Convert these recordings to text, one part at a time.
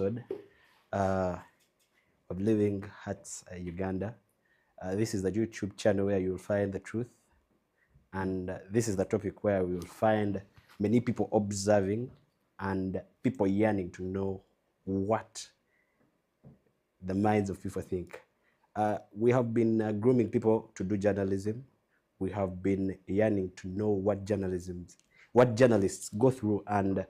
episode of Living Hearts Uganda. This is the YouTube channel where you will find the truth, and this is the topic where we will find many people observing and people yearning to know what the minds of people think. We have been grooming people to do journalism. We have been yearning to know what journalists go through, and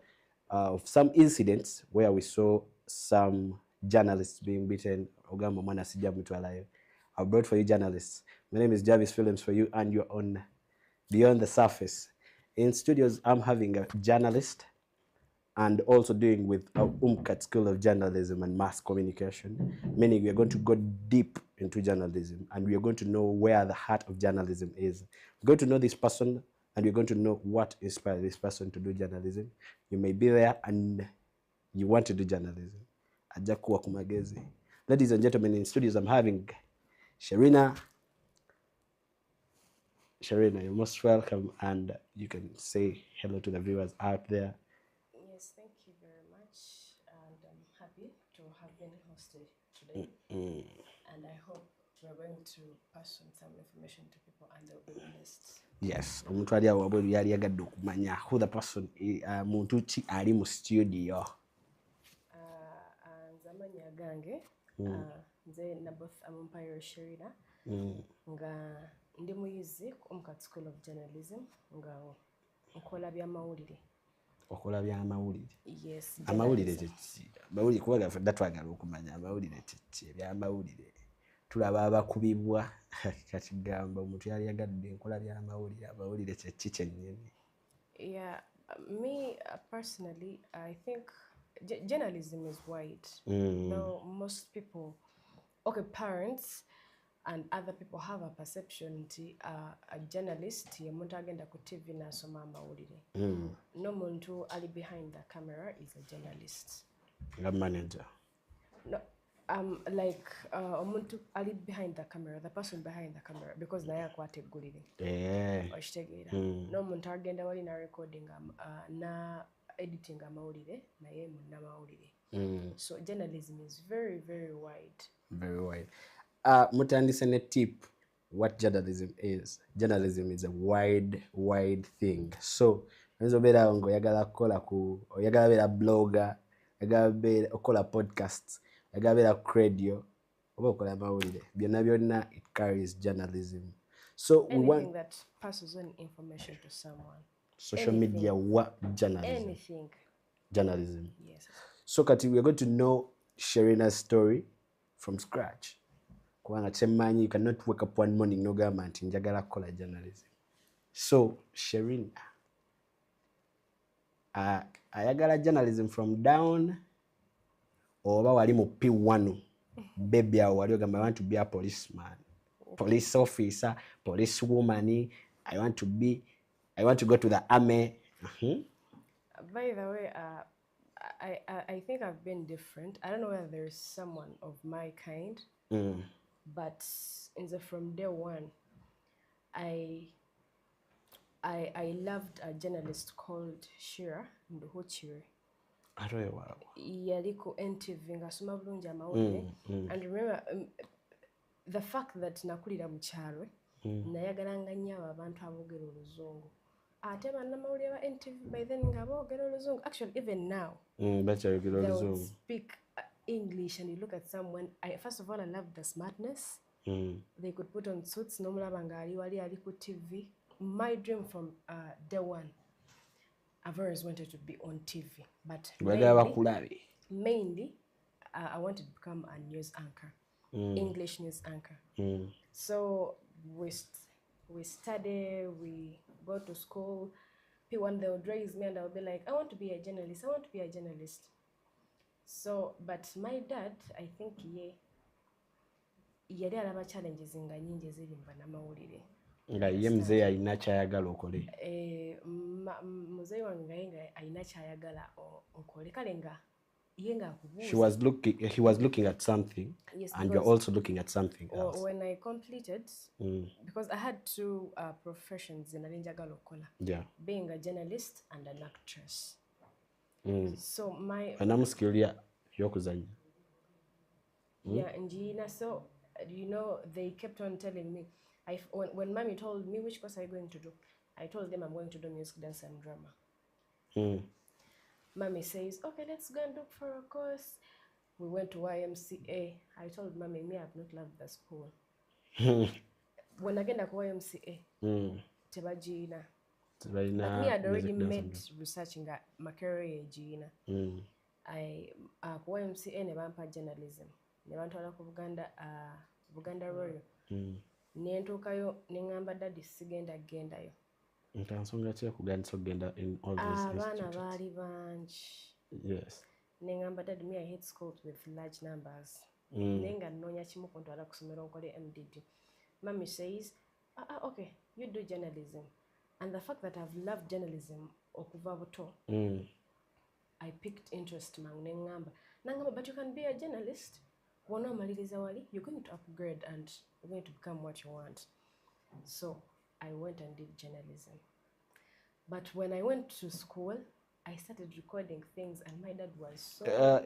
of some incidents where we saw some journalists being beaten. I brought for you journalists. My name is JAVIS FLIMS for you, and you're on Beyond the Surface. In studios, I'm having a journalist and also doing with our UMCAT School of Journalism and Mass Communication, meaning we are going to go deep into journalism and we are going to know where the heart of journalism is. We're going to know this person and we're going to know what inspired this person to do journalism. You may be there and you want to do journalism. Ajakuwa kumagezi. Ladies and gentlemen, in studios I'm having Sharina. Sharina, you're most welcome, and you can say hello to the viewers out there. Yes, thank you very much, and I'm happy to have been hosted today. And I hope we're going to pass on some information to people and they'll be honest. Yes, omuntu ali awo wabweru yali yagadde okumanya who the person muntu ki ali mu studio. Nze amannya gange nze Naboth Amumpayo Sharina nga ndi muyizi ku UMCAT School of Journalism nga nkola by'amawulire. Okola by'amawulire? Yes. Amawulire kiki? Amawulire kuba gaffe twagala okumanya amawulire kiki? Ebyamawulire tulaba abakubibwa kati gamba omuntu yali yagadde nkola by'amawulire. Amawulire kiki kyennyini? Yeah, me personally, I think journalism is wide. Though most people, okay, parents and other people have a perception a journalist yemuntu agenda ku TV nasoma amawulire. No muntu ali behind the camera is a journalist. A manager? No, like omuntu ali behind the camera, the person behind the camera, because naye akwateggulire. Okitegeera. No muntu agenda wali na recording na editing amawulire naye munnamawulire. So journalism is very, very wide. Very wide. Mutandise ne tip what journalism is. Journalism is a wide thing. So oyinza obeera ngo oyagala kukola oyagala beera blogger, oyagala beera okola podcasts, oyagala beera ku radio, oba okola amawulire. Byonna it carries journalism. So anything we want that passes on information to someone. social media, what journalism? Anything. Journalism. Yes. So Kati, we are going to know Sharina's story from scratch. You cannot wake up one morning no government in njagala kukola journalism. So Sharina, ayagala journalism from down, oba wali mu P1 baby awo wali ogamba I want to be a policeman, police officer, police woman, I want to go to the army. By the way, I think I've been different. I don't know whether there's someone of my kind, but from day one, I loved a journalist called Shira Nduhuchiri. Yali ku NTV ngasoma bulungi amawulire. And remember, the fact that nakulira mu kyalo nayagalanga nnyo abo abantu aboogera oluzungu. Ate bannamawulire ba NTV by then nga boogera oluzungu. Actually, even now, they would speak English, and you look at someone. First of all, I loved the smartness. They could put on suits. Nomulaba nga ali wali ali ku TV. My dream from day one, I've always wanted to be on TV, but mainly I wanted to become a news anchor, English news anchor. So we study, we go to school. P1 they would raise me and I would be like, I want to be a journalist. So, but my dad, I think yali alaba challenges nga nyingi eziri mu bannamawulire. Nga ye mzee alina kyayagala okole. Muzee wange nga alina kyayagala okole kale nga ye nga akubuuza. He was looking at something, yes, and you're also looking at something else. When I completed, because I had two professions in njagala okola. Yeah. Being a journalist and an actress. So my anamusikirya Yokuzanya. Yeah, and Gina, so you know, they kept on telling me, when mommy told me which course are you going to do, I told them I'm going to do music, dance, and drama. Mommy says, okay, let's go and look for a course. We went to YMCA. I told mommy, me, I've not loved the school. When I get to YMCA, Tebagina. But me, I'd already made researching at Macquarie Gina. I YMCA ne bampa journalism. Ne bantwala ku Buganda Royal. Ne ntuukayo ne ngamba daddy sigenda gendayo. Ntansonga ki yakugandisa okugenda in all these institutes? Abaana baali bangi. Yes. Ne ngamba daddy, me I hate schools with large numbers. Naye nga nnoonya kimu kuntwala ku ssomero nkole MDD. Mommy says, okay, you do journalism. And the fact that I've loved journalism okuva buto, I picked interest nangamba, but you can be a journalist. You're going to upgrade and you're going to become what you want. So I went and did journalism. But when I went to school, I started recording things, and my dad was so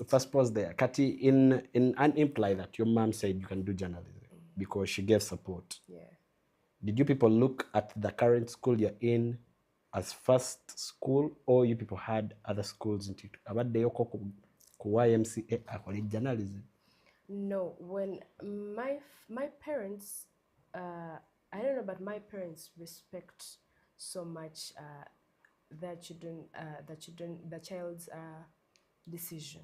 first pause there. Kati, in an imply that your mom said you can do journalism because she gave support. Yeah. Did you people look at the current school you're in as first school, or you people had other schools in Tito? About the Yoko ku YMCA akole journalism? No, when my parents, I don't know, but my parents respect so much the child's decision.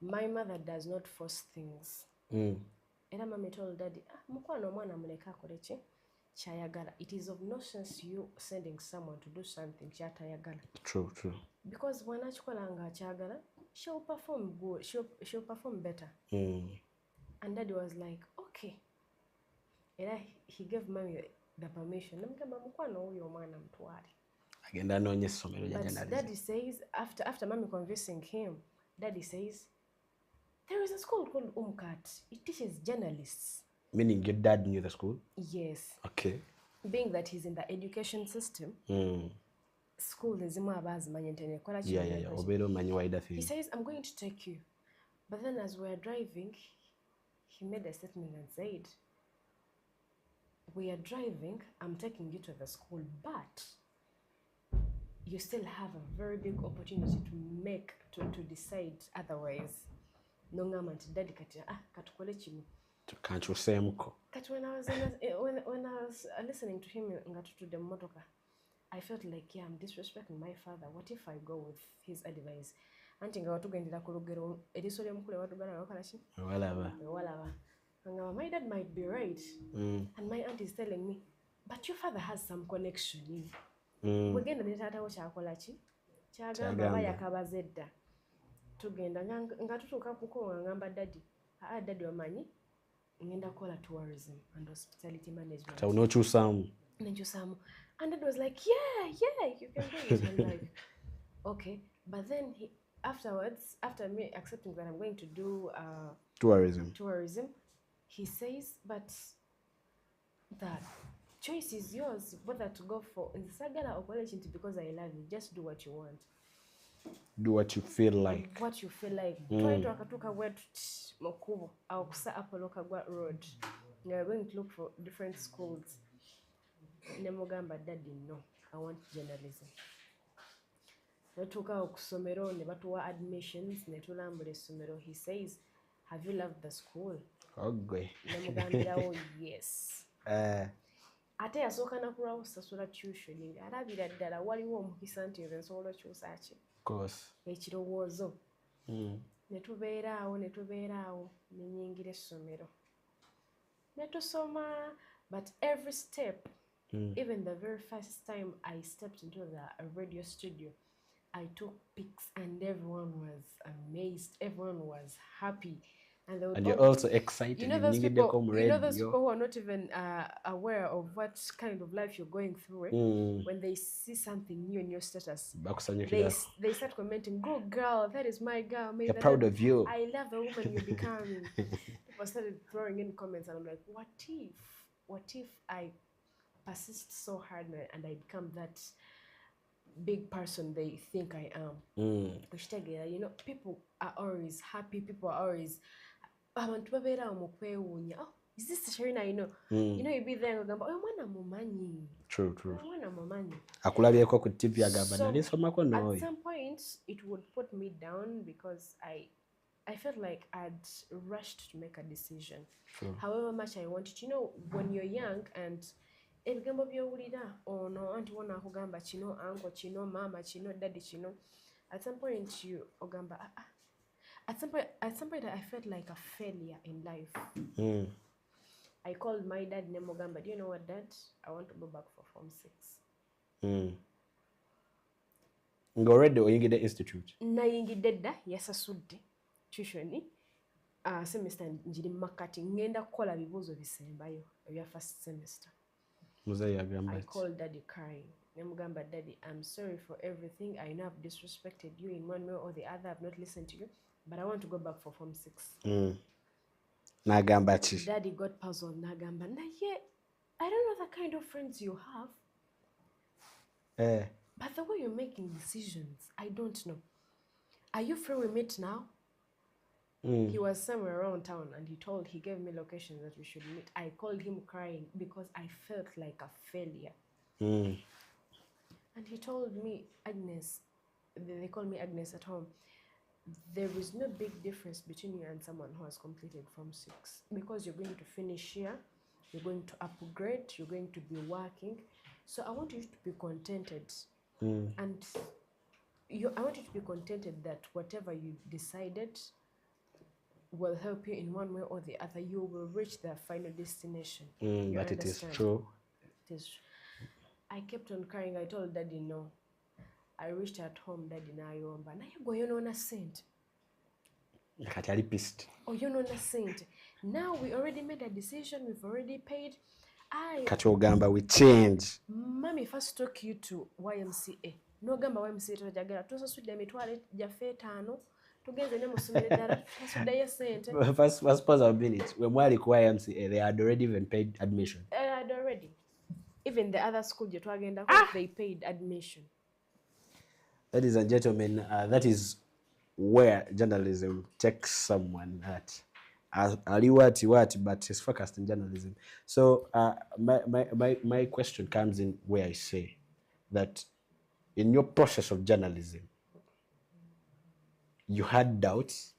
My mother does not force things. Era mama told daddy, mukwano omwana muleka akole ki kyayagala. It is of no sense you sending someone to do something kyatayagala. True. Because when akikola nga akyagala, she'll perform good, she'll perform better. And daddy was like, okay. Era he gave mommy the permission. Namugamba mukwano oyo omwana mutwale. Agenda anonye essomero lya journalism. But daddy says, after mommy convincing him, daddy says, there is a school called Umkat. It teaches journalists. Meaning your dad knew the school? Yes. Okay. Being that he's in the education system, school is He says, I'm going to take you. But then as we're driving, he made a statement and said, we are driving, I'm taking you to the school, but you still have a very big opportunity to decide otherwise. Nongama nti daddy kati katukole kimu. Kanchusemuko. Kati when I was listening to him nga tutudde mu motoka, I felt like, yeah, I'm disrespecting my father. What if I go with his advice? Anti nga watugendera ku lugero eriso ly'omukulu watugana nakola ki? Walaba. My dad might be right. And my aunt is telling me, but your father has some connection. Wegenda ne taata wo kyakola ki? Kyagamba bayakabaza edda. Tugenda nga tutuuka kuko ngamba daddy, daddy wamanyi ngenda kola tourism and hospitality management. Taunochusamu. And dad was like, yeah, you can do it. I'm like, okay. But then afterwards, after me accepting that I'm going to do tourism, he says, but the choice is yours whether to go for Sagala or college because I love you. Just do what you want. Do what you feel like. Try to akatuka wetu mokubo au kusa Apollo Kagwa Road. We are going to look for different schools. Nemugamba daddy, no, I want journalism. Natuka okusomero ne batuwa admissions netulambula essomero. He says, have you loved the school? Okay. Nemugambira oh yes. Ate yasooka nakulwa osasula tuition. Alabira ddala waliwo omukisa nti nze nsobola okyusa ki? Ekirowoozo. Ne tubeera awo ne nnyingira essomero. Ne tusoma, but every step, even the very first time I stepped into the radio studio, I took pics and everyone was amazed, everyone was happy. And you're also excited. You know those people who are not even aware of what kind of life you're going through. When they see something new in your status, they start commenting, "Go girl, that is my girl. They're proud of you. I love the woman you're becoming." People started throwing in comments, and I'm like, what if I persist so hard and I become big person they think I am. You know, people are always happy, people are always abantu babeera mu kwewuunya, oh, is this Sharina, you know? You know, you be there and go, oh, mwana mumanyi. True. Mwana mumanyi. Akulabyeko ku TV agamba So nalisomako at noyo. some point it would put me down because I felt like I'd rushed to make a decision. True. However much I wanted, you know, when you're young and ebigambo byowulira ono anti wona akugamba kino uncle kino mama kino daddy kino, at some point you ogamba at some point I felt like a failure in life. I called my dad nemugamba, do you know what, Dad, I want to go back for Form 6. Nga already oyingidde institute. Nayingidde dda, yasasudde tuition semester njiri makati ngenda kukola bibuuzo bisembayo ebya first semester. I called Daddy crying. Nemugamba, Daddy, I'm sorry for everything. I know I've disrespected you in one way or the other. I've not listened to you, but I want to go back for Form 6. Nagamba chi. Daddy got puzzled. Nagamba, naye, I don't know the kind of friends you have. But the way you're making decisions, I don't know. Are you free with meet now? He was somewhere around town and he gave me locations that we should meet. I called him crying because I felt like a failure. And he told me, Agnes, they call me Agnes at home, there is no big difference between you and someone who has completed Form 6 because you're going to finish here, you're going to upgrade, you're going to be working. So I want you to be contented. And I want you to be contented that whatever you decided will help you in one way or the other. You will reach the final destination. But it is true. It is. I kept on crying. I told Daddy no. I reached at home, Daddy nayomba. Na yego yonona sent. Kati ali pissed. Oh, yonona sent. Now we already made a decision. We've already paid. Kati ogamba we change. Mommy first took you to YMCA. No gamba YMCA tojagala. Tuso sudde mitwale jaffe 5. Together ne musomere dara sudde ya sente. First pause a minute. When mwali ku YMCA, they had already even paid admission. Had already. Even the other school je twagenda they paid admission. Ladies and gentlemen, that is where journalism takes someone that aliwati but is focused in journalism. So my question comes in where I say that in your process of journalism, you had doubts,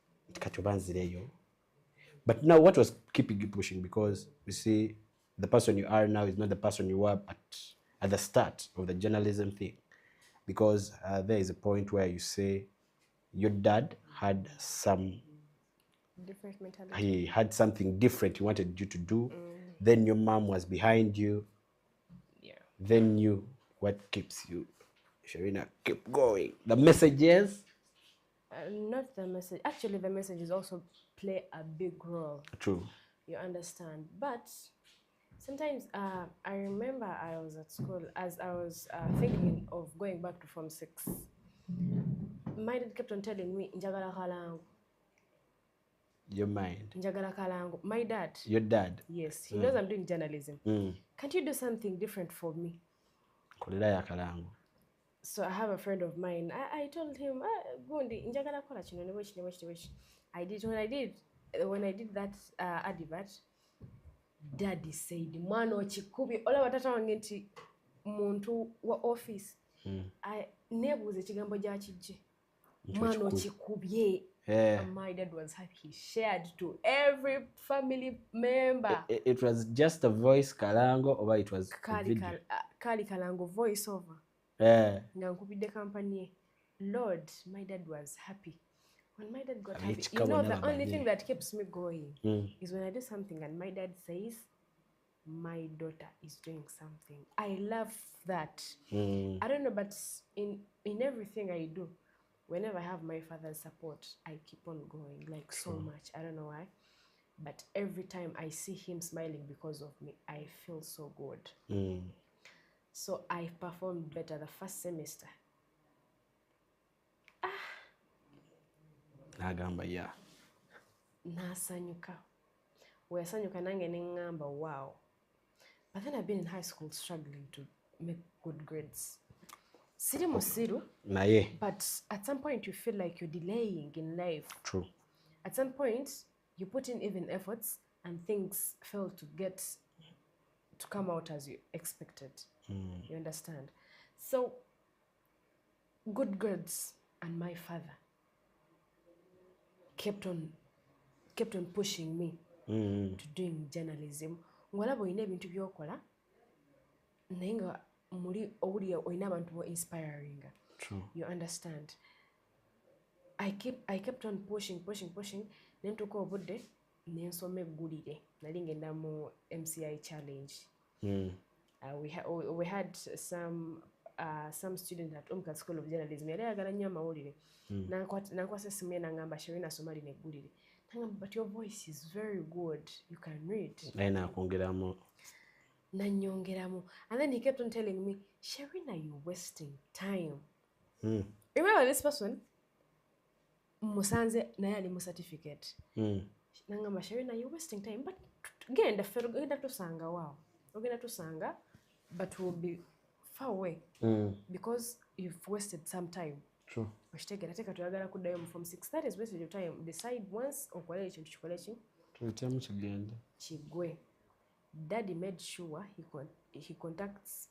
but now what was keeping you pushing? Because you see, the person you are now is not the person you were at the start of the journalism thing. Because there is a point where you say your dad had some different mentality. He had something different he wanted you to do. Then your mom was behind you. Yeah. Then you, what keeps you, Sharina, keep going? The messages? Not the message. Actually, the messages also play a big role. True. You understand. But sometimes I remember I was at school as I was thinking of going back to Form 6. My dad kept on telling me, njagala kalangu. Your mind. Njagala kalangu. My dad. Your dad? Yes. He knows I'm doing journalism. Can't you do something different for me? Kolera ya kalangu. So I have a friend of mine. I told him, Gondi, njagala kola chino ne wish. When I did that advert, Daddy said, "Mano chikubi ola watata wange nti muntu wa office." I nebuze kigambo ja kijje. Mano chikubye. And my dad was happy. He shared to every family member. It was just a voice kalango, or it was Kali kalango voice over. Ngankubide company. Lord, my dad was happy. When my dad got happy, you know, the only thing that keeps me going is when I do something and my dad says, my daughter is doing something. I love that. I don't know, but in everything I do, whenever I have my father's support, I keep on going, like so much. I don't know why. But every time I see him smiling because of me, I feel so good. So I performed better the first semester. Nagamba, yeah. Nasanyuka. Wesanyuka nange nengamba, wow. But then I've been in high school struggling to make good grades. siri musiru naye but at some point you feel like you're delaying in life. True. At some point you put in even efforts and things fail to come out as you expected. You understand? So good grades and my father kept on pushing me to doing journalism. Ngolaba oyina ebintu byokola naye nga muli owulira oyina abantu bo inspiring. True. You understand? I kept on pushing nentuuka obudde nensoma eggulire nali ngenda mu MCI challenge. We had some student at Omka School of Journalism yali ayagala nnyo amawulire nankwasa essimu ye nangamba Sherina asoma lino eggulire nangamba but your voice is very good, you can read. naye nakwongeramu Nanyongeramu. And then he kept on telling me, Sherina, you're wasting time. Remember this person? Musanze naye ali mu certificate. Nangamba Sherina, you're wasting time. But genda tusanga wow. Ogenda tusanga but we'll be far away because you've wasted some time. True. Oshitegera teka tuyagala kuddayo mu form 6. That is wasted your time. Decide once okolera ekintu kikole ki? Tuyitemu kigende. Kigwe. Daddy made sure he contacts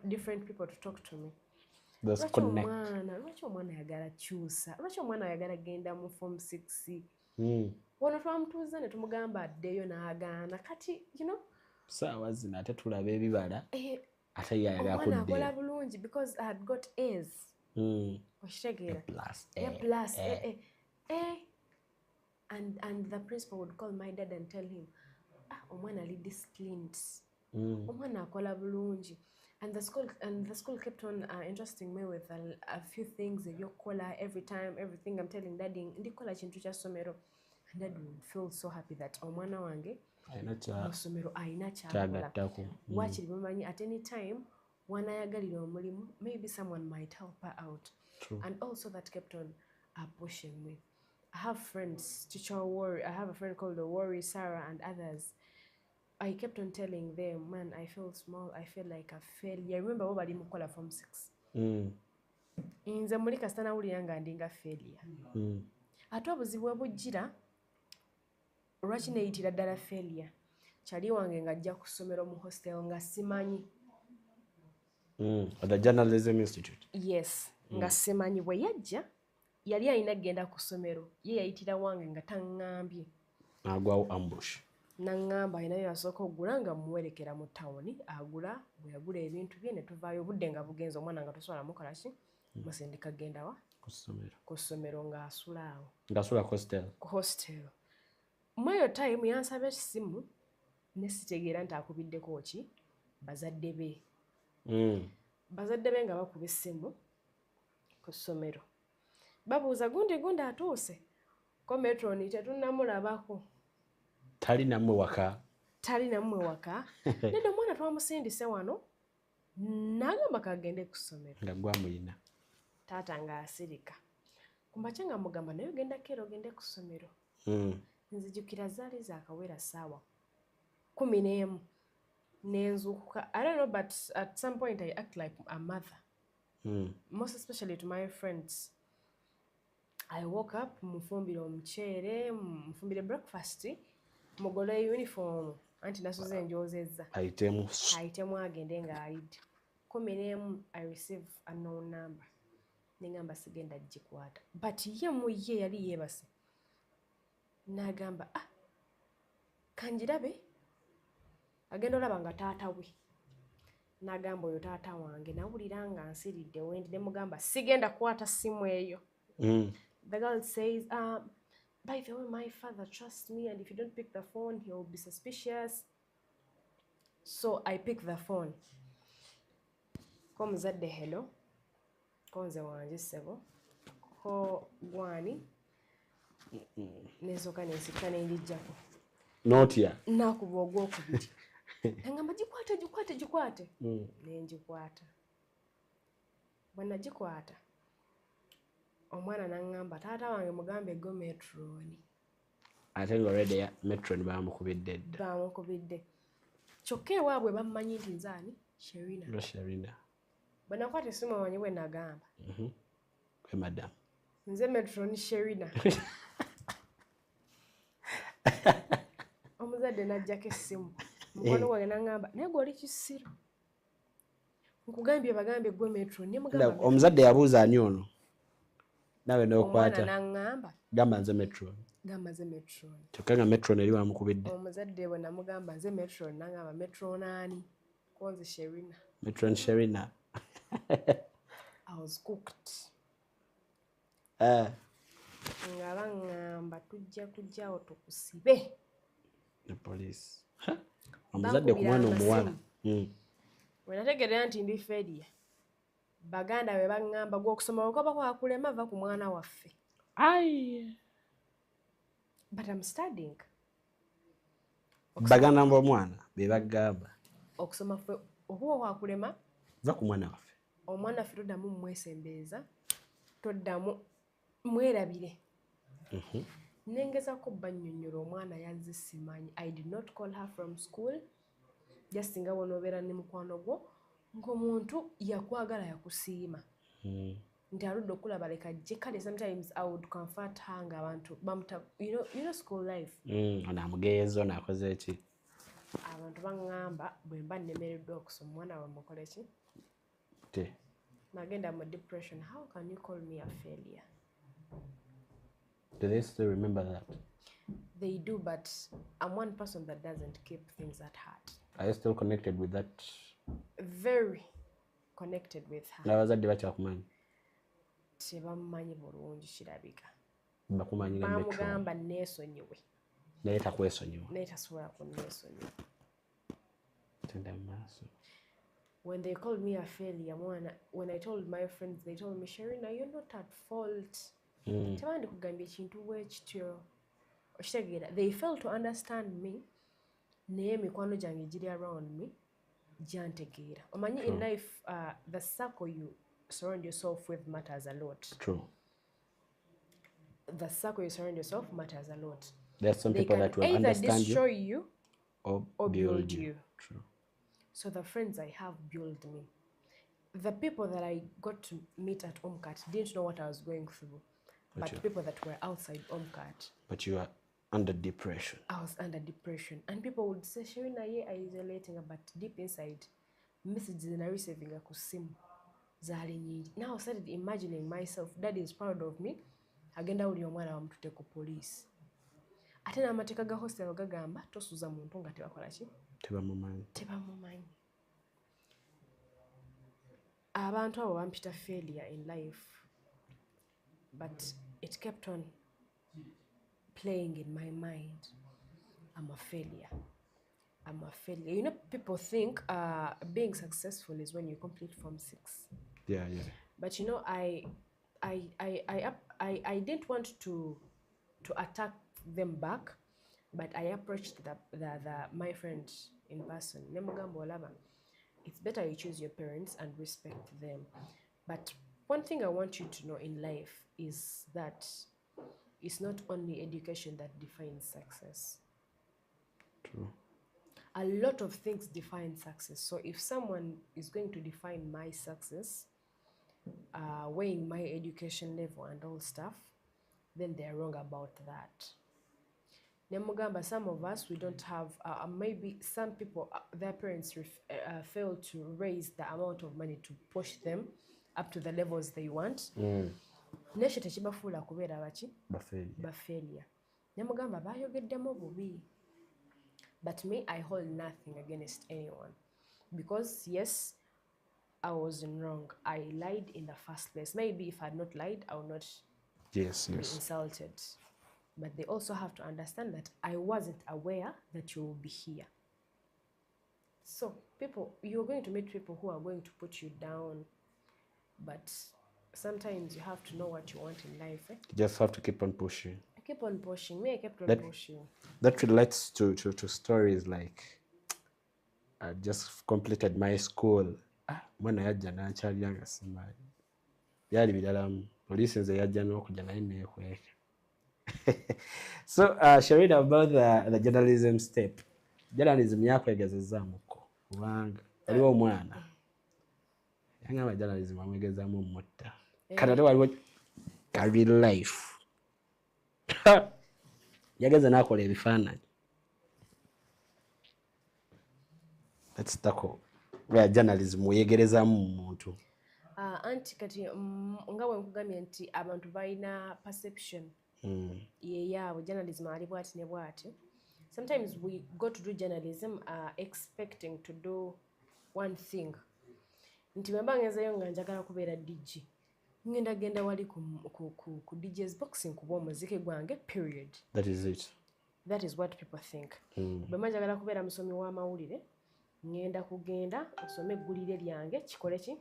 different people to talk to me. That's connect. Lwaki omwana ayagala kyusa? Lwaki omwana ayagala genda mu form 6? Wano twamutuuza ne tumugamba addeyo n'agaana. Kati, you know? Saawa zino ate tulaba ebibala. Ate yayagala kuddeyo. Omwana akola bulungi because I had got A's. Oshitegeera. A+. And the principal would call my dad and tell him, omwana ali disciplined. Omwana akola bulungi. And the school kept on entrusting me with a few things ebyokukola every time, everything I'm telling daddy ndikola kintu kya somero. And dad would feel so happy that omwana wange somero ayina kyakola. Wakiri bamanyi at any time wanayagalira omulimu, maybe someone might help her out. True. And also that kept on pushing me. I have friends, teacher Worry. I have a friend called the Worry, Sarah, and others. I kept on telling them, man, I feel small. I feel like a failure. I remember what I call form 6. In the Monica Stana Urianga and Dinga failure. At what was the wabujira? Rushing a dada failure. Chali wangenga jaku somero mu hostel nga simanyi. At the Journalism Institute. Yes. Nga simanyi bwe yajja. Yali alina genda ku ssomero ye yayitira wange nga taŋŋambye agwawo ambush naŋŋamba alina yasooka okugula nga muwerekera mu tawuni agula bwe yagula ebintu bye ne tuvaayo obudde nga bugenze omwana nga tosobola mukola ki musindika genda wa ku ssomero ng'asula awo ng'asula ku hostel mu eyo time yansaba essimu ne sitegeera nti akubiddeko ki bazadde be nga bakuba essimu ku ssomero babuuza gundi atuuse ko metroni tetunnamulabako tali nammwe waka nedda omwana twamusindise wano n'agamba kagende ku ssomero nga gwamulina taata ng'asirika kumakya nga mugamba naye ogenda keera ogende ku ssomero nzijukira zaali zaakawera ssaawa 11 nenzuukuka. I don't know, but at some point I act like a mother, most especially to my friends. I woke up, mufumbire omuceere, mufumbire breakfast, mugole uniform, anti nasuze njozezza. Ayitemu agende ng'ayidde. 11 I receive a known number. Nengamba sigenda gikwata. But ye mu ye yali yeebase. N'agamba, kanjirabe, agenda olaba nga taata we. N'agamba oyo taata wange, nawulira nga nsiridde wendi, ne mugamba sigenda kwata simu eyo. The girl says, by the way, my father trusts me, and if you don't pick the phone, he'll be suspicious. So I pick the phone. Ko muzadde hello. Ko nze wanje ssebo. Ko gwani. Nesoka nensika nenjijjako. Notya. Nakuba ogwokubiri. Ngamba gikwate. Nenjikwata. Bwe nagikwata. Omwana n'angamba taata wange mugambe go metroni. Ate nga already metroni bamukubidde dda. Bamukubidde. Kyokka ewaabwe bamumanyi nti nze ani? Sherina. Sherina. bwe nakwata essimu omanyi bwe nagamba kwe madam nze Metron Sherina omuzadde n'ajjako essimu mukwano gwange n'aŋŋamba naye gwe oli kisiru nkugambye bagambye gwe Metron ne mugamba omuzadde yabuuza ani ono nawe n'okwata omwana n'aŋŋamba gamba nze Metron kyokka nga Metron eri wamukubidde omuzadde bwe namugamba nze Metron n'aŋŋamba Metron ani ko nze Sherina Metron Sherina I was cooked nga baŋŋamba tujja kujjawo tukusibe ne police omuzadde ku mwana omuwala bwe nategeera nti ndi failure baganda be baŋŋamba gwe okusoma okoba kwakulema va ku mwana waffe but I'm studying baganda b'omwana be bagamba okusoma ffe okuba kwakulema va ku mwana waffe omwana ffe toddamu mwesembeeza toddamu mwerabire nengezako bannyonnyola omwana yazze simanyi I did not call her from school just nga wonoobeera ne mukwano gwo ng'omuntu yakwagala yakusiima nti aludde okulaba leka jje kale sometimes I would comfort her ng'abantu bamuta you know school life ono amugeeza ono akoze eki abantu baŋŋamba bwe mba nnemereddwa okusoma omwana bamukole ki te nagenda mu depression how can you call me a failure do they still remember that they do but I'm one person that doesn't keep things at heart are you still connected with that very connected with her n'abazadde bakyakumanyi tebamumanyi bulungi kirabika bakumanyi bamugamba neesonyiwe naye takwesonyiwa naye tasobola kunneesonyiwa tenda mu maaso when they called me a failure mwana when I told my friends they told me Sherina you're not at fault tebandi kugambye ekintu bwe kityo okitegeera they failed to understand me naye emikwano gyange giri around me gyantegeera omanyi in life the circle you surround yourself with matters a lot true the circle you surround yourself matters a lot there's some people that will understand destroy you or build you. True. So the friends I have built me. The people that I got to meet at Omcat didn't know what I was going through. But people that were outside Omcat. But you are under depression. I was under depression. And people would say, Sherina, yeah, I'm isolating, but deep inside, messages and I receiving a kusimu. Now I started imagining myself, Daddy is proud of me. Agenda uli omwana wamutute ku police. Ate n'amateeka ga hostel gagamba tosuza muntu nga tebakola ki tebamumanyi abantu abo bampita failure in life but it kept on playing in my mind I'm a failure you know people think being successful is when you complete Form 6 but you know I didn't want to attack them back but I approached my friend in person nemugamba olaba it's better you choose your parents and respect them but one thing I want you to know in life is that it's not only education that defines success. True. A lot of things define success. So if someone is going to define my success weighing my education level and all stuff then they're wrong about that. Nemugamba, some of us, we don't have, maybe some people, their parents fail to raise the amount of money to push them up to the levels they want. Neshe tekibafuula kubeera baki? Bafeelia. Nemugamba bayogeddemu bubi. But me, I hold nothing against anyone. Because, yes, I wasn't wrong. I lied in the first place. Maybe if I had not lied, I would not be insulted. But they also have to understand that I wasn't aware that you will be here. So people, you're going to meet people who are going to put you down, but sometimes you have to know what you want in life. You just have to keep on pushing. Keep on pushing. Me, I kept on pushing. That relates to stories like I just completed my school. Mwana yajja n'akyalira nga simanyi. Byali biralamu. Police nze yajja n'okujja naye neekweka. So, Sherina, about the journalism step. Journalism yakwegezezzaamukko kubanga waliwo omwana Yangamba journalism amwegezaamu mutta. Kati ate waliwo ka real life. Yageza n'akola ebifaananyi. Let's tackle where journalism weyegerezaamu muntu. Anti kati nga bwe nkugambye nti abantu balina perception yeyaabwe journalism ali bwati ne bwati. Sometimes we go to do journalism expecting to do one thing. Nti bwe mba ngezeeyo nga njagala kubeera DJ. Ngenda genda wali ku DJ's boxing kuba omuziki gwange period. That is it. That is what people think. Bwe mba njagala kubeera musomi w'amawulire ngenda kugenda osome eggulire lyange kikole ki?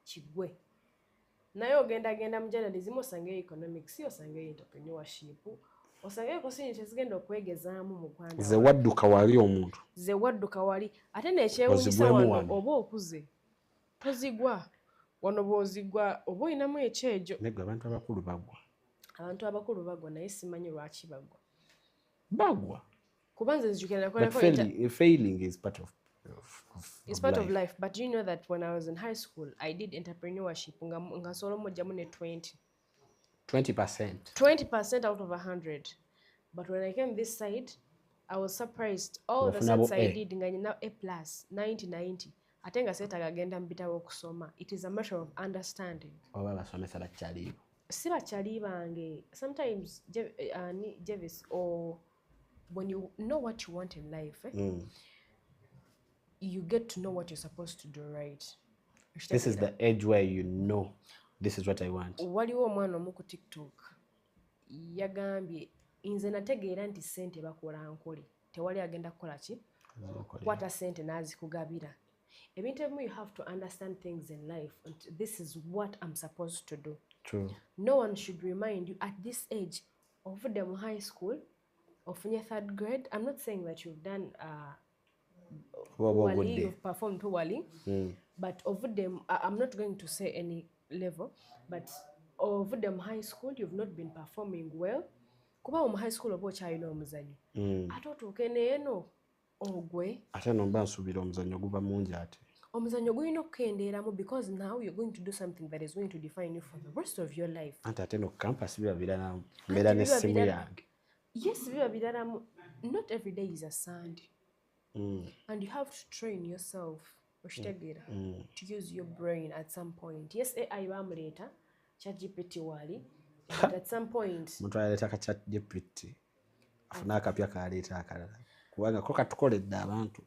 Kigwe. Naye ogenda mu journalism osangeyo economics, osangeyo entrepreneurship, osangeyo kosinyi tezigenda okwegezaamu mu Uganda. Ze wadduka wali omuntu. Ze wadduka wali. Ate nekyewuunyisa wano oba okuze. Tozigwa. Wano bw'ozigwa oba olinamu ekyejo. Naye abantu abakulu bagwa. Abantu abakulu bagwa naye simanyi lwaki bagwa. Bagwa. Kubanza nzijukira But failing is part of it's part of life. But you know that when I was in high school, I did entrepreneurship. Nga solo moja mune 20%. 20% out of 100. But when I came this side, I was surprised. All the sets I did, nga nina A+, 90. Ate nga seetaga genda mbitawo okusoma. It is a matter of understanding. Oba basomesa bakyaliibo. Si bakyali bange. Sometimes, JAVIS, or when you know what you want in life, you get to know what you're supposed to do, right? This is the age where you know this is what I want. Waliwo omwana omu ku TikTok yagambye nze nategeera nti ssente bakola nkole tewali agenda kukola ki kwata ssente n'azikugabira. Ebintu ebimu you have to understand things in life and this is what I'm supposed to do. True. No one should remind you at this age ovudde mu high school ofunye 3rd grade. I'm not saying that you've done poorly, you've performed poorly, but ovudde I'm not going to say any level, but ovudde mu high school you've not been performing well. Kuba mu high school oba okyalina omuzannyo ate otuuke neeno ogwe ate nomba nsuubira omuzannyo guba mungi ate omuzannyo gulina okukendeeramu because now you're going to do something that is going to define you for the rest of your life. Ante ate no campus biba biralamu mbeera n'essimu yange. Yes, biba biralamu. Not every day is a Sunday. And you have to train yourself to use your brain at some point. Yes, AI bamuleeta ChatGPT wali, but at some point muntu aleeta ka ChatGPT afuna akapya kaleeta akalala kubanga ko katukoledde abantu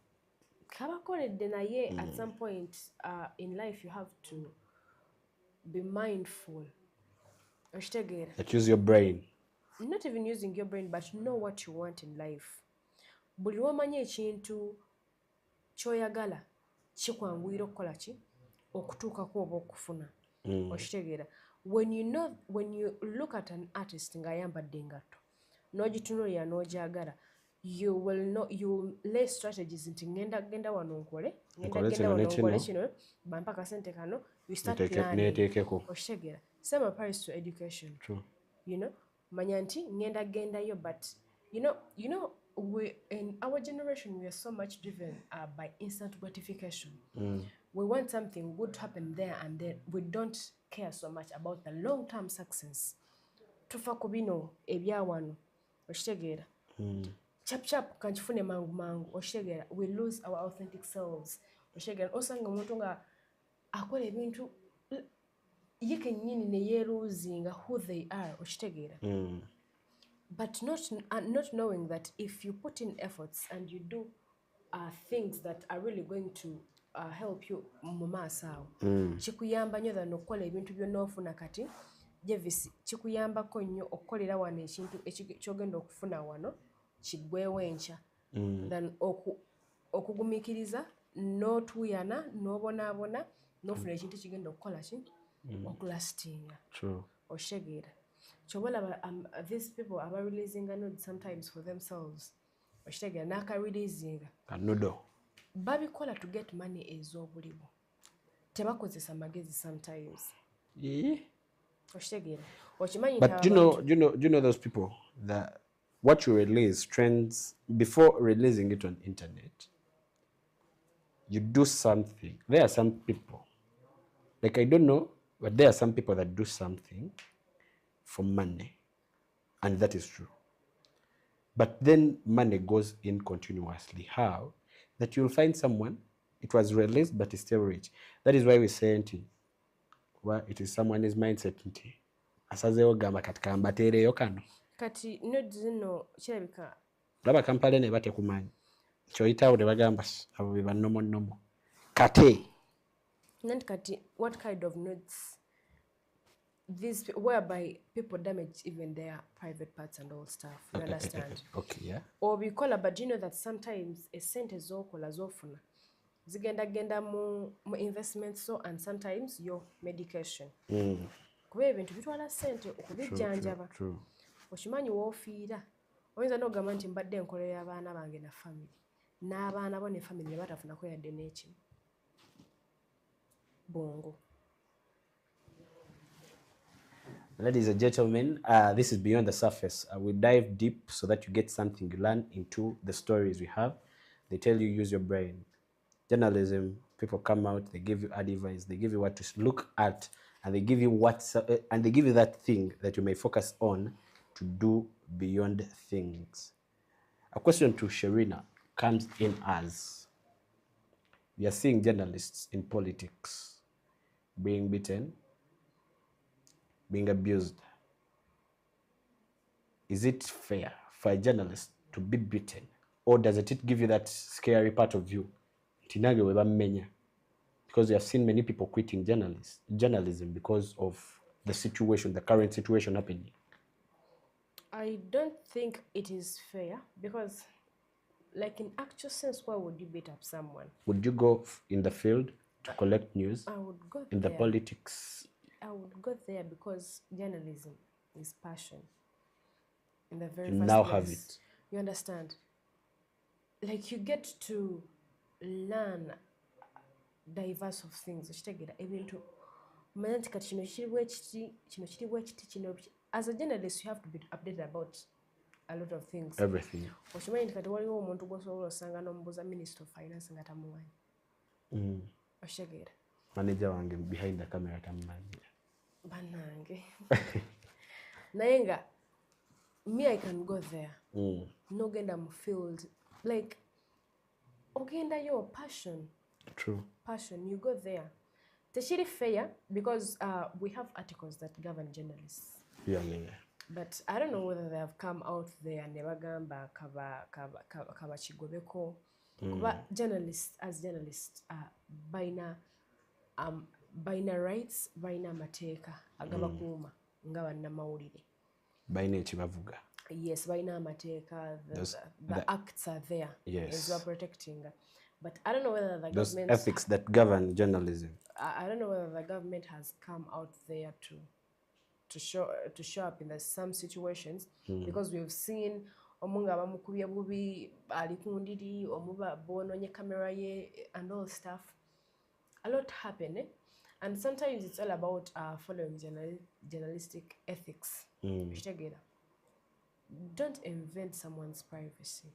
kabakoledde naye at some point in life you have to be mindful. That use your brain. Not even using your brain, but know what you want in life. Buli lw'omanya ekintu ky'oyagala kikwanguyira okukola ki okutuukako oba okufuna. Okitegeera. When you look at an artist ng'ayambadde engatto n'ogitunuulira n'ogyagala, you will lay strategies nti ngenda wano nkole kino bampa akasente kano, you start planning. Okitegeera. Same applies to education. True. You know, manya nti gendayo, but you know we in our generation we are so much driven by instant gratification. We want something good to happen there and then we don't care so much about the long-term success. Tufa ku bino ebyawano okitegeera. Chap kanchifune mangu okitegeera. We lose our authentic selves. Okitegeera osanga omuntu nga akola ebintu ye kennyini ne yeeruuzinga who they are okitegeera. But not knowing that if you put in efforts and you do things that are really going to help you mu maaso awo kikuyamba nnyo than okukola ebintu byonna ofuna kati JAVIS kikuyambako nnyo okukolera wano ekintu kyogenda okufuna wano kiggweewo enkya than okugumiikiriza n'otuuyana n'obonaabona n'ofuna ekintu kigenda okukola ki okulastinga. Okitegeera. Chobola these people are releasing a note sometimes for themselves. Okitegeera n'aka-releasinga. Kanodo. Babikola to get money ez'obuliwo. Tebakozesa magezi sometimes. Okitegeera. Okimanyi But do you know those people that what you release trends before releasing it on internet? You do something. There are some people Like, I don't know, but there are some people that do something for money, and that is true. But then money goes in continuously. How? That you'll find someone, it was released, but is still rich. That is why we say, well, it is someone's mindset. Asazeewo gamba kati kambateereyo kano. Kati nodi zino kirabika. Laba Kampala ne batekumanyi. Kyoyitawo ne bagamba abo be bannomonnomo. Kate. Nanti kati, what kind of notes? These whereby people damage even their private parts and all stuff. You understand? Okay, yeah. Or we call it, but you know that sometimes a cent is zokola zofuna. Zigenda mu investments so, and sometimes your medication. Kuba ebintu bitwala ssente okubijjanjaba. Okimanyi w'ofiira. Oyinza n'ogamba nti mbadde enkolera abaana bange na family. N'abaana bo ne family ne batafunako yadde n'ekimu. Bongo. Ladies and gentlemen, this is Beyond the Surface. We dive deep so that you get something you learn into the stories we have. They tell you use your brain. Journalism, people come out, they give you advice, they give you what to look at, and they give you and they give you that thing that you may focus on to do beyond things. A question to Sherina comes in as we are seeing journalists in politics being beaten, being abused. Is it fair for a journalist to be beaten, or does it give you that scary part of you? Because we have seen many people quitting journalism because of the situation, the current situation happening. I don't think it is fair because, like, in actual sense, why would you beat up someone? Would you go in the field to collect news? I would go in there. The politics? I would go there because journalism is passion. In the very you first now place, have it. You understand? Like, you get to learn diverse of things. As a journalist, you have to be updated about a lot of things. Everything. Minister of Finance Manager wange behind the camera tamanyi. Banange. Nayenga, me, I can go there. No genda mu field. Like, ogenda your passion. True. Passion, you go there. Teshiri fair because we have articles that govern journalists. Yeah. But I don't know whether they have come out there and nebagamba kaba chigobeko. But journalists, as journalists, baina rights, baina mateka, agabakuma, ngawa na maulide. Baina ekibavuga. Yes, baina mateka, the acts are there. Yes. As we're protecting. But I don't know whether the those government... ethics that govern journalism. I don't know whether the government has come out there to show up in some situations, because we've seen omunga bamukubya bubi ali kundidi omuba bononye camera ye and all stuff. A lot happen, and sometimes it's all about following journalistic ethics. Don't invent someone's privacy.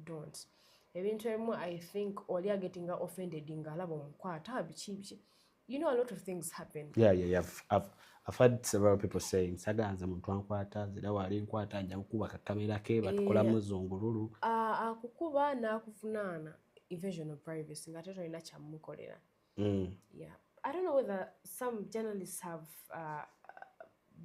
Don't. Eventually, I think all you're getting offended in galabo mkwata bichi. You know, a lot of things happen. Yeah. I've heard several people saying saganza muntu ankwata zira wali nkwata nja kukuba ka kamera ke batukola muzungululu. Akukuba na kufunana invasion of privacy ngatoto ina kyamukolera. Yeah. I don't know whether some journalists have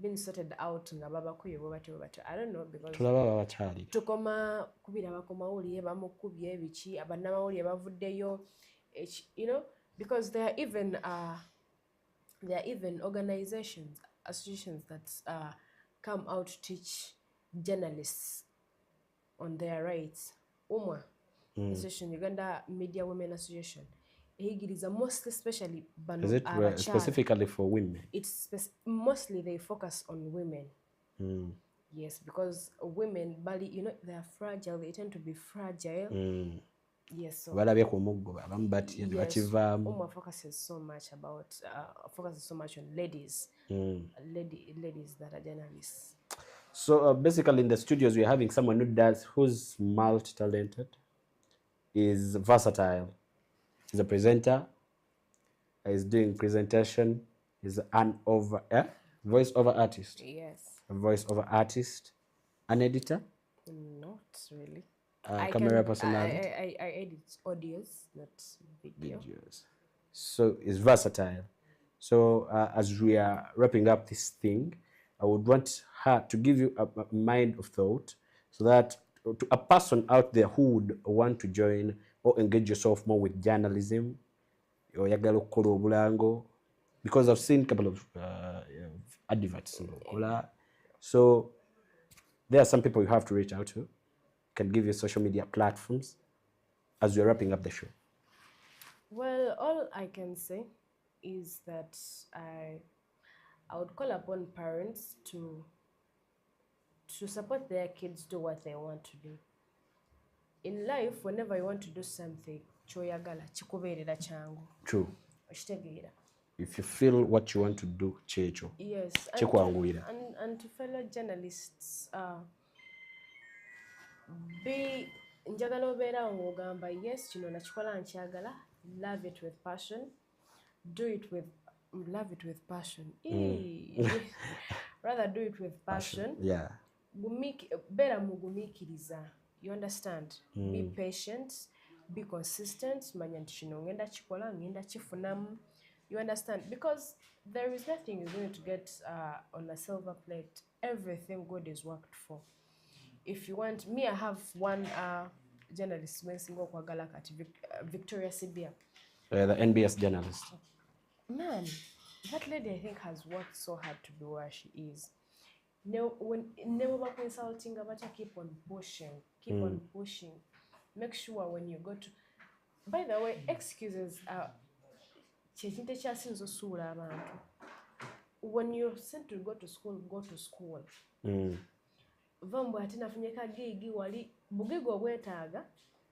been sorted out nga babakuye bw'batyo. I don't know, because tulaba babachali tukoma kubira bakomawulire bamukubye ebichi abannamawulire bavuddeyo, you know, because there are even organizations, associations that come out to teach journalists on their rights. Association, Uganda Media Women Association. Mostly, especially, is it specifically for women? It's mostly they focus on women. Yes, because women, you know, they are fragile. They tend to be fragile. Yes, so focuses so much on ladies. Ladies that are journalists. So basically, in the studios, we're having someone who's multi-talented, is versatile. He's a presenter, is doing presentation. He's an voice over artist. Yes. A voice over artist, an editor, Not really. camera personality, I edit audios, not video. videos. So it's versatile. So as we are wrapping up this thing, I would want her to give you a mind of thought, so that to a person out there who would want to join or engage yourself more with journalism, or oyagala okukola obulango, because I've seen a couple of adverts. So there are some people you have to reach out to. Can give you social media platforms as we're wrapping up the show. Well, all I can say is that I would call upon parents to support their kids do what they want to do. In life, whenever you want to do something, choyagala chikubeerera changu. True. Okitegeera. If you feel what you want to do, checho. Yes. And to fellow journalists, be njagala obeera ng'ogamba yes kino nakikola nkyagala, love it with passion, do it with love it with passion. Rather do it with passion. Yeah. Beera mugumiikiriza. You understand? Be patient, be consistent, manya nti kino ngenda kikola, ngenda kifunamu. You understand? Because there is nothing you're going to get on a silver plate. Everything God is worked for. If you want, me, I have one journalist, Victoria Sibia. The NBS journalist. Man, that lady, I think, has worked so hard to be where she is. Never consulting about her, keep on pushing. Make sure when you go to. By the way, excuses are. When you're sent to go to school, go to school. Vambo ati nafunye ka gigi wali bugigo obwetaaga,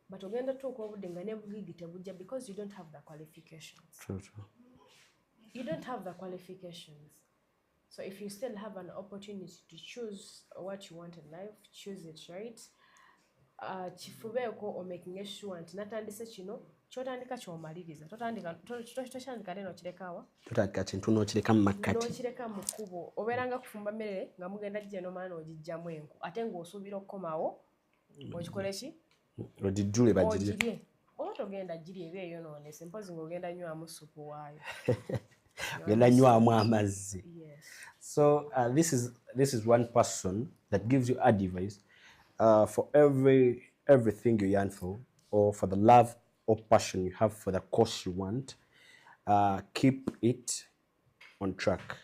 but ogenda tuuka obudde nga ne bugigi tebujja because you don't have the qualifications. True. You don't have the qualifications. So if you still have an opportunity to choose what you want in life, choose it, right? Kifubeeko o making sure nti natandise kino kyotandika kyomaliriza. Totandika neno kirekawa. Totandika kintu n'okireka mu makkati. N'okireka mu kkubo. Obeeranga kufumba mmere nga mugenda gye n'omala n'ogijjamu enku. Ate ng'osuubira okukomawo, okikole ki? Ogijjule bagirye. Ogirye. Oba togenda girye eba eyonoonese, mpozi ng'ogenda nywamu supu waayo. Ogenda nywamu amazzi. Yes. So this is one person that gives you advice for everything you yearn for, or for the love or passion you have for the course you want. Keep it on track.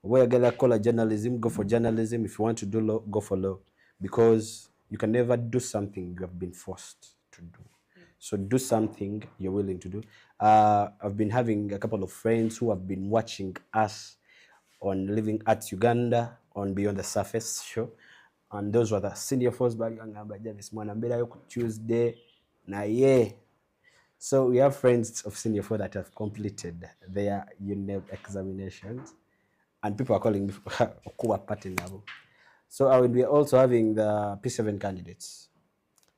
Where you call journalism, go for journalism. If you want to do law, go for law, because you can never do something you have been forced to do. So do something you're willing to do. I've been having a couple of friends who have been watching us on Living at Uganda on Beyond the Surface show, and those were the senior force by JAVIS Mwanambera Tuesday na yeah. So we have friends of senior four that have completed their UNEB examinations, and people are calling me for party now. So I will be also having the P7 candidates.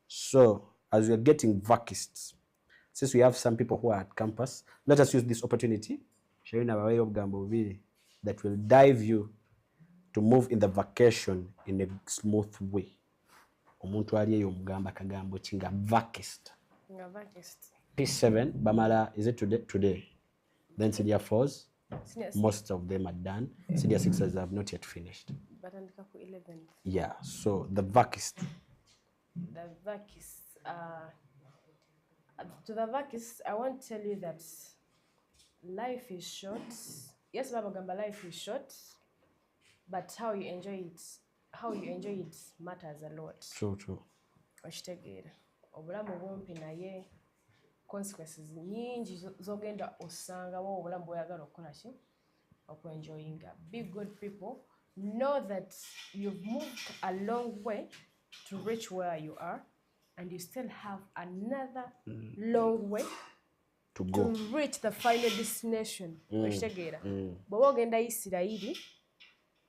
So as we are getting vacists, since we have some people who are at campus, let us use this opportunity, sharing our way of Gambo, that will dive you to move in the vacation in a smooth way. Omuntu aliyeyo mugamba kagambo chinga vacist. P7 Bamala, is it today? Then senior 4s, most of them are done. Senior 6s have not yet finished. But on the 11th. Yeah, so the vacist. The vacist. To the vacist, I want to tell you that life is short. Yes, Baba Gamba, life is short, but how you enjoy it matters a lot. True. Okitegera. Obulamu bumpi naye consequences nyingi zogenda osanga wo obulamu bw'oyagala okukola ki okwenjoyinga. Be good people. Know that you've moved a long way to reach where you are, and you still have another long way to go to reach the final destination. Okitegera. Bw'oba ogenda Isirayiri,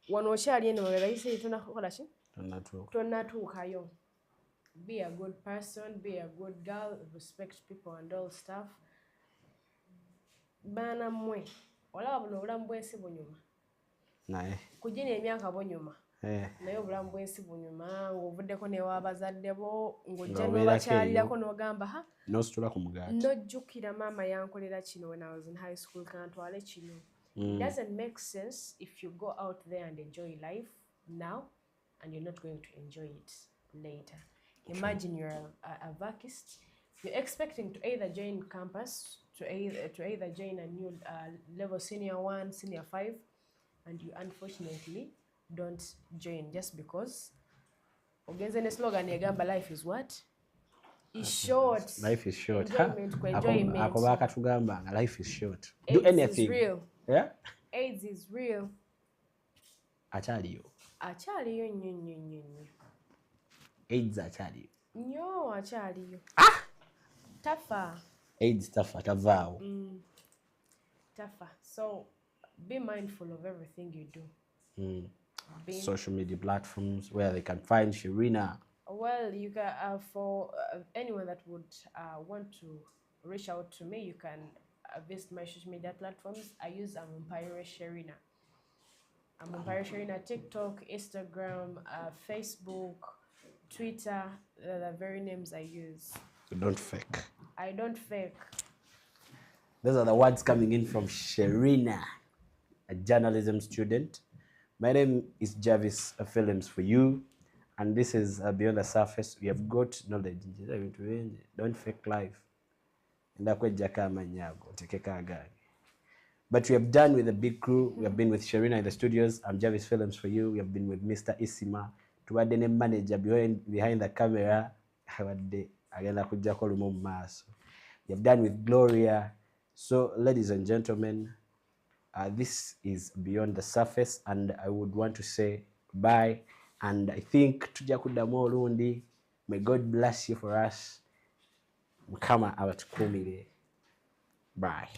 wano okyali eno wagala Isirayiri tonakola ki? Tonatuukayo. Be a good person, be a good girl, respect people and all stuff. baana mmwe olaba buno obulamu bw'ensi bunyuma naye kugina emyaka bunyuma naye obulamu bw'ensi bunyuma ng'ovuddeko n'ewabazadde bo ng'ojja n'obakyalirako n'ogamba ha n'ositula ku mugaati nojjukira maama yankolera kino when I was in high school kantwale kino. It doesn't make sense if you go out there and enjoy life now and you're not going to enjoy it later. Imagine you're a vacist, you're expecting to either join campus, to either join a new level senior 1, senior 5, and you unfortunately don't join just because ogenze ne slogan yagamba life is what? Is short. Life is short. Enjoyment, enjoyment. Ako bakatugambanga life is short. AIDS Do anything. is real. Yeah? AIDS is real. Achaliyo. Achaliyo nnyo. AIDS achaliyo. Nnyo achaliyo. Tafa. AIDS tafa tavaawo. Tafa. So be mindful of everything you do. Social media platforms where they can find Sherina. Well, you can for anyone that would want to reach out to me, you can visit my social media platforms. I use Empire Sherina. Empire Sherina, TikTok, Instagram, Facebook, Twitter. They're the very names I use. So don't fake. I don't fake. Those are the words coming in from Sherina, a journalism student. My name is JAVIS FLIMS for you. And this is Beyond the Surface. We have got knowledge. Don't fake life. But we have done with a big crew. We have been with Sherina in the studios. I'm JAVIS FLIMS for you. We have been with Mr. Isima. Tuwadene manager behind the camera. We have done with Gloria. So, ladies and gentlemen, this is Beyond the Surface. And I would want to say bye. And I think tujja kuddamu olundi. May God bless you for us. Mukama abatukuumire. Bye.